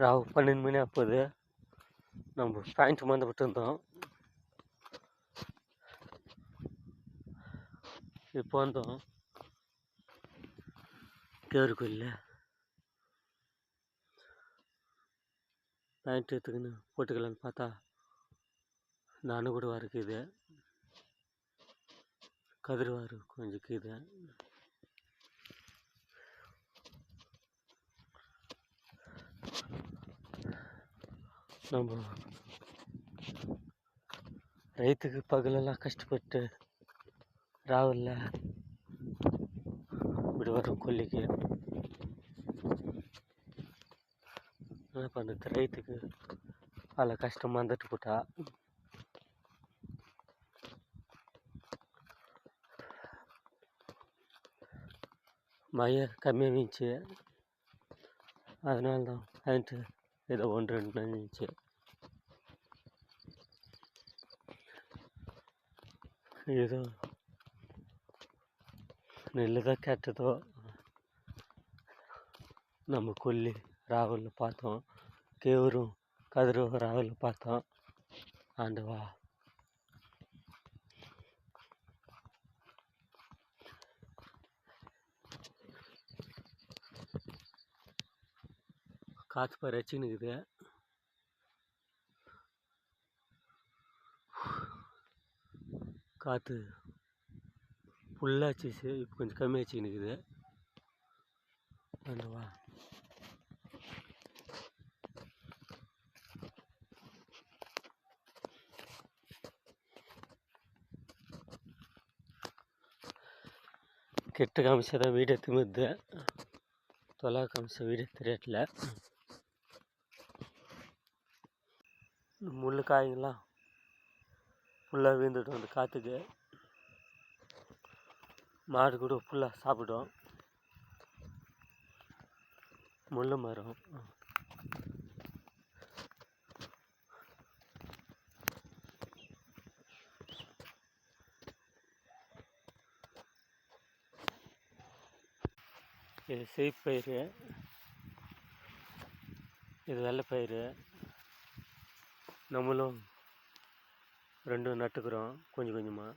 ராவு 12 மணி அப்போது நம்ம பாயிண்ட் வந்துவிட்டு இருந்தோம். இப்போ வந்தோம் தேவர் கோயிலில் பாயிண்ட் எடுத்துக்கின்னு போட்டுக்கலான்னு பார்த்தா இந்த அணுகுடுவா இருக்குது, கதிர்வாறு கொஞ்சம் இருக்குது. நம்ம ரைத்துக்கு பகலெல்லாம் கஷ்டப்பட்டு ராவில் இப்படி வரும் கொல்லிக்கு என்ன பண்ணுறது, ரைத்துக்கு அதில் கஷ்டமாக வந்துட்டு போட்டா. மழை கம்மியாக இருந்துச்சு, அதனால தான் பாயிண்ட்டு ஏதோ 1-2 இருந்துச்சு. ஏதோ நெல் தான் கேட்டதோ நம்ம கொல்லி ராவில் பார்த்தோம், கேவரும் கதிரும் ராவில் பார்த்தோம். ஆண்டவா, காற்று பாரு அடிச்சுன்னுக்குது. காற்று ஃபுல்லாகிடுச்சு, இப்போ கொஞ்சம் கம்மியாச்சுன்னுக்குது. ஆண்டவா, கெட்ட காமிச்சதான் வீடியோ திமுது, தொலை காமிச்ச வீடியோ தெரியல. முள் காய்ங்களாம் ஃபுல்லாக வீழ்ந்துட்டோம் அந்த காற்றுக்கு. மாடு கூட ஃபுல்லாக சாப்பிடும். முள் மரம் இது செய்ப்பயிறு, இது வெள்ளைப்பயிறு. நம்மளும் 2 நட்டுக்கிறோம் கொஞ்சம் கொஞ்சமாக.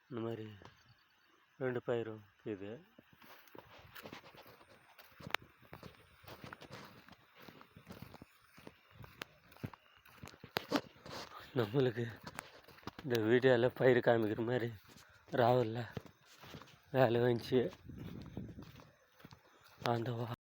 இந்த மாதிரி 2 பயிரும் இது. நம்மளுக்கு இந்த வீடியோவில் பயிர் காமிக்கிற மாதிரி ராவில் வேலை வந்துச்சு. ஆண்டவா,